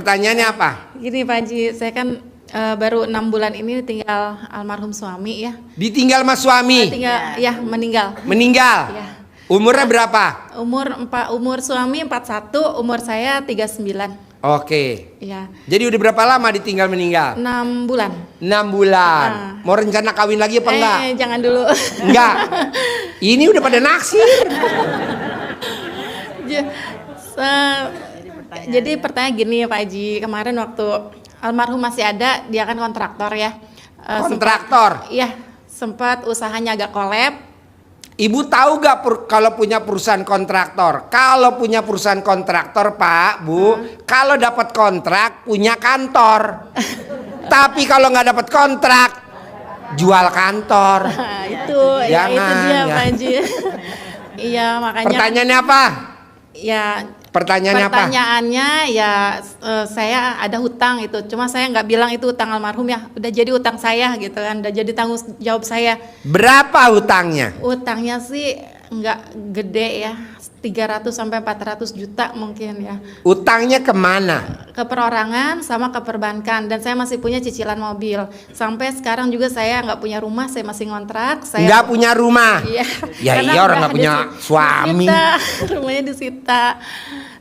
Pertanyaannya apa? Gini Pak Haji, saya kan baru 6 bulan ini tinggal almarhum suami ya. Ditinggal sama suami? Meninggal. Meninggal? Ya. Umurnya berapa? Umur suami 41, umur saya 39. Oke. Ya. Jadi udah berapa lama ditinggal meninggal? 6 bulan. 6 bulan. Mau rencana kawin lagi apa enggak? Jangan dulu. Enggak. Ini udah pada naksir. Jadi pertanyaan gini ya Pak Haji, kemarin waktu almarhum masih ada, dia kan kontraktor ya. Kontraktor? Iya, sempat usahanya agak kolab. Ibu tahu gak kalau punya perusahaan kontraktor? Kalau punya perusahaan kontraktor Pak, Bu, kalau dapat kontrak punya kantor. Tapi kalau nggak dapat kontrak, jual kantor. Itu dia Pak Haji. Iya makanya. Pertanyaannya apa? Ya. Pertanyaannya ya saya ada hutang itu, cuma saya nggak bilang itu hutang almarhum ya, udah jadi hutang saya gitu kan, udah jadi tanggung jawab saya. Berapa hutangnya? Hutangnya sih nggak gede ya, 300 sampai 400 juta mungkin ya. Utangnya kemana? Ke perorangan sama ke perbankan, dan saya masih punya cicilan mobil. Sampai sekarang juga saya nggak punya rumah, saya masih ngontrak. Saya nggak punya rumah? Iya. Ya iya, orang nggak punya suami. Rumahnya disita,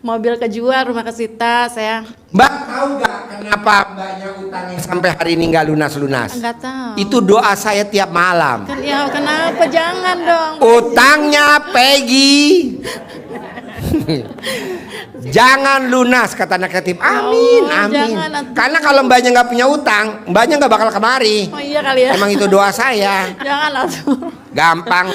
mobil kejual, rumah kesita. Saya. Mbak tahu nggak kenapa mbaknya utangnya sampai hari ini nggak lunas-lunas? Nggak tahu. Itu doa saya tiap malam. Ya kenapa? Jangan dong. Utangnya Peggy. Jangan lunas kata anak yatim. Amin, amin. Karena kalau mbaknya nggak punya utang, mbaknya nggak bakal kemari. Oh iya kali ya. Emang itu doa saya. Jangan langsung. Gampang.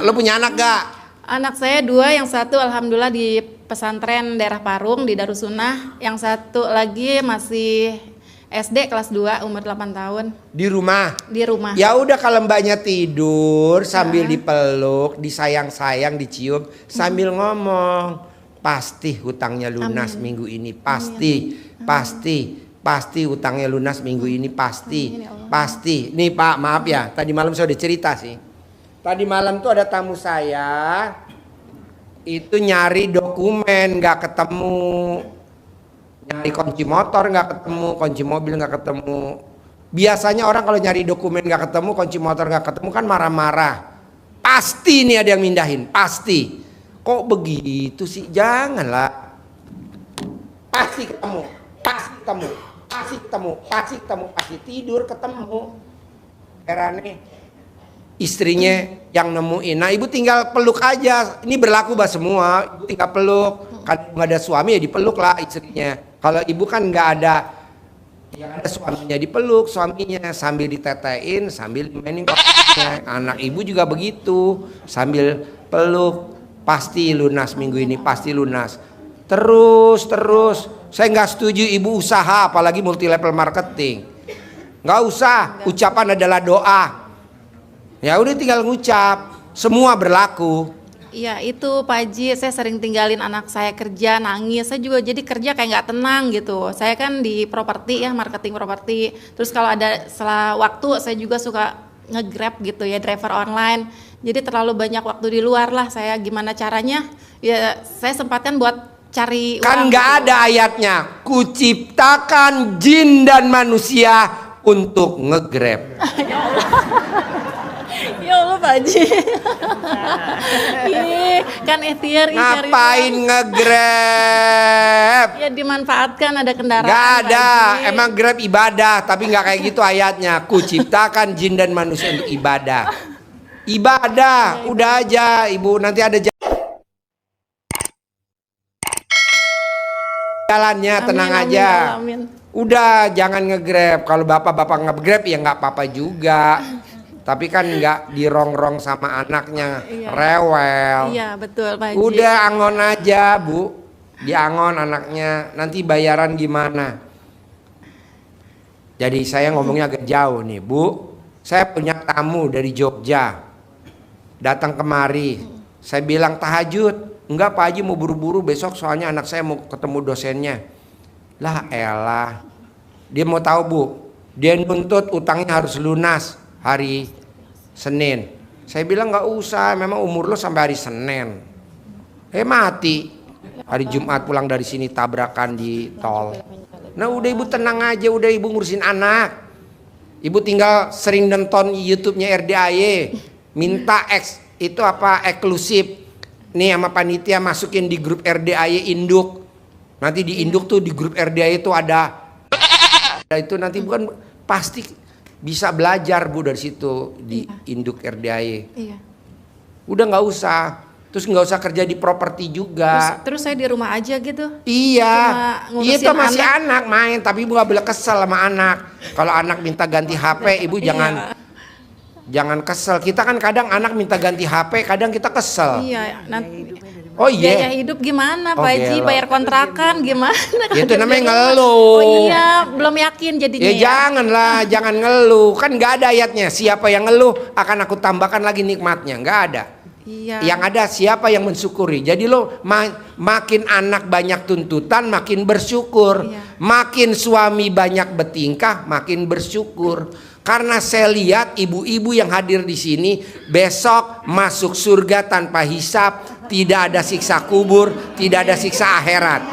Lo punya anak gak? Anak saya 2, yang satu alhamdulillah di pesantren daerah Parung di Darussunnah, yang satu lagi masih SD kelas 2 umur 8 tahun. Di rumah? Di rumah. Ya udah, kalau mbaknya tidur sambil dipeluk, disayang-sayang, dicium sambil ngomong, pasti hutangnya lunas. Amin. Minggu ini pasti. Pasti hutangnya lunas minggu ini pasti. Amin, pasti. Nih Pak, maaf ya, tadi malam saya udah cerita sih. Tadi malam tuh ada tamu saya itu nyari dokumen nggak ketemu, nyari kunci motor nggak ketemu, kunci mobil nggak ketemu. Biasanya orang kalau nyari dokumen nggak ketemu, kunci motor nggak ketemu kan marah-marah. Pasti nih ada yang mindahin, pasti. Kok begitu sih? Janganlah. Pasti ketemu, pasti tidur ketemu. Herannya istrinya yang nemuin. Nah ibu tinggal peluk aja. Ini berlaku buat semua. Ibu tinggal peluk. Kan nggak ada suami ya dipeluk lah istrinya. Kalau ibu kan nggak ada, yang ada suaminya dipeluk suaminya sambil ditetein, sambil mainin koknya. Anak ibu juga begitu, sambil peluk. Pasti lunas minggu ini, pasti lunas. Terus. Saya nggak setuju ibu usaha, apalagi multi level marketing. Nggak usah. Ucapan adalah doa. Ya udah tinggal ngucap, semua berlaku. Iya itu Pak Haji, saya sering tinggalin anak saya kerja, nangis. Saya juga jadi kerja kayak nggak tenang gitu. Saya kan di properti ya, marketing properti. Terus kalau ada setelah waktu saya juga suka nge-grab gitu ya, driver online. Jadi terlalu banyak waktu di luar lah. Saya gimana caranya? Ya saya sempatkan buat cari kan uang. Nggak gitu. ada ayatnya, kuciptakan jin dan manusia untuk nge-grab. Ya Allah Pak Haji. Ini kan ikhtiar. Ngapain nge-grab? Ya dimanfaatkan, ada kendaraan. Gak ada, Pak emang Grab ibadah, tapi nggak kayak gitu ayatnya. Kuciptakan jin dan manusia untuk ibadah. Ibadah, udah aja ibu, nanti ada jalannya, tenang aja. Amin. Udah jangan nge-grab. Kalau bapak-bapak nge-grab ya nggak apa-apa juga. Tapi kan nggak dirongrong sama anaknya, rewel. Iya betul Pak Haji. Udah angon aja Bu, diangon anaknya, nanti bayaran gimana? Jadi saya ngomongnya agak jauh nih Bu. Saya punya tamu dari Jogja, datang kemari. Saya bilang tahajud, enggak Pak Haji mau buru-buru besok soalnya anak saya mau ketemu dosennya. Lah elah, dia mau tahu Bu, dia nuntut utangnya harus lunas hari Senin. Saya bilang nggak usah, memang umur lo sampai hari Senin. Mati. Hari Jumat pulang dari sini tabrakan di tol. Nah udah ibu tenang aja, udah ibu ngurusin anak. Ibu tinggal sering nonton YouTube-nya RDAY. Minta itu apa eksklusif. Nih sama panitia masukin di grup RDAY induk. Nanti di induk tuh di grup RDAY itu ada itu nanti bukan pasti bisa belajar Bu dari situ di induk RDAY. Iya. Udah nggak usah. Terus nggak usah kerja di properti juga. Terus saya di rumah aja gitu. Iya, Cuma itu ngurusin masih anak main, tapi ibu nggak boleh kesel sama anak. Kalau anak minta ganti HP, ibu jangan kesel. Kita kan kadang anak minta ganti HP, kadang kita kesel. Iya, nanti Oh iya. biaya hidup gimana Oh, Pak Haji? gelo. Bayar kontrakan gimana? Ya, itu namanya Biaya- ngeluh. Oh iya, belum yakin jadinya. Ya janganlah, jangan ngeluh. Kan nggak ada ayatnya. Siapa yang ngeluh akan aku tambahkan lagi nikmatnya. Nggak ada. Iya. Yang ada siapa yang mensyukuri. Jadi lo makin anak banyak tuntutan makin bersyukur. Iya. Makin suami banyak bertingkah makin bersyukur. Karena saya lihat ibu-ibu yang hadir di sini besok masuk surga tanpa hisab, tidak ada siksa kubur, tidak ada siksa akhirat.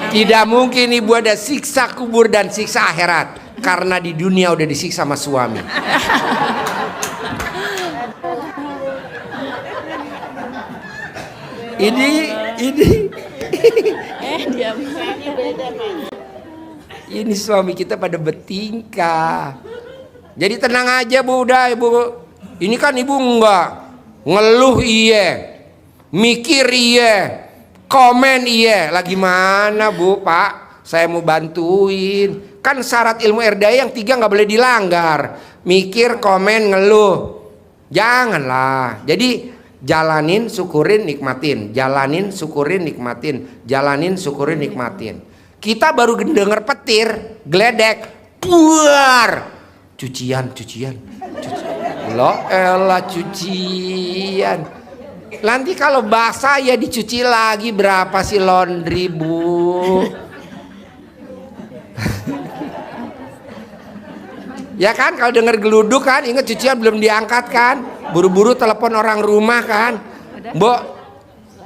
Tidak mungkin ibu ada siksa kubur dan siksa akhirat karena di dunia udah disiksa sama suami. Ini suami kita pada bertingkah. Jadi tenang aja Bu, udah ibu. Ini kan ibu enggak ngeluh iye, mikir iye, komen iye. Lagi mana Bu Pak? Saya mau bantuin. Kan syarat ilmu RDAY yang 3 nggak boleh dilanggar. Mikir, komen, ngeluh. Janganlah. Jadi jalanin, syukurin, nikmatin. Jalanin, syukurin, nikmatin. Jalanin, syukurin, nikmatin. Kita baru denger petir, geledek, buar. Cucian. Lo elah cucian. Nanti kalau basah ya dicuci lagi. Berapa sih laundry Bu? Ya kan kalau denger geluduk kan, ingat cucian belum diangkat kan, buru-buru telepon orang rumah kan, Mbok,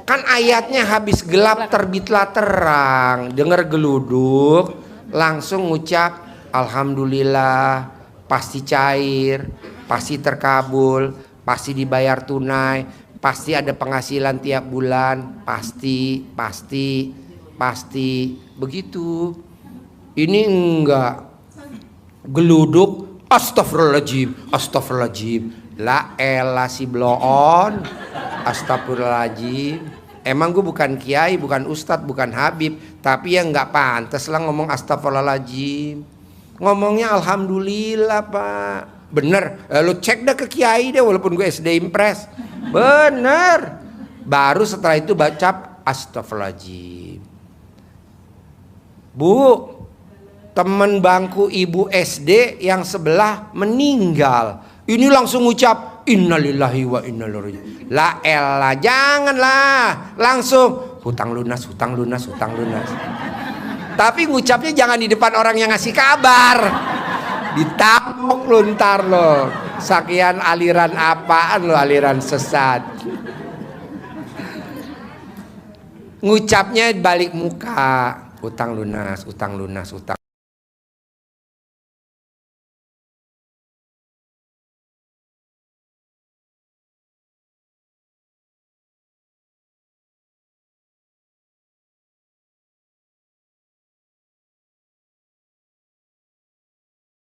kan ayatnya habis gelap terbitlah terang, denger geluduk langsung ngucap alhamdulillah, pasti cair, pasti terkabul, pasti dibayar tunai, pasti ada penghasilan tiap bulan, pasti begitu. Ini enggak. Geluduk, astagfirullahaladzim, la elah si bloon, astagfirullahaladzim. Emang gue bukan kiai, bukan ustadz, bukan habib, tapi ya nggak pantas lah ngomong astagfirullahaladzim. Ngomongnya alhamdulillah Pak, bener. Lo cek dah ke kiai deh, walaupun gue SD Impres, bener. Baru setelah itu baca astagfirullahaladzim. Bu, temen bangku ibu SD yang sebelah meninggal. Ini langsung ucap innalillahi wa inna ilaihi raji'un. La elah, janganlah. Langsung hutang lunas. Tapi ngucapnya jangan di depan orang yang ngasih kabar. Ditapuk lu ntar lo. Sakian aliran apaan lo, aliran sesat. Ngucapnya balik muka. Utang lunas.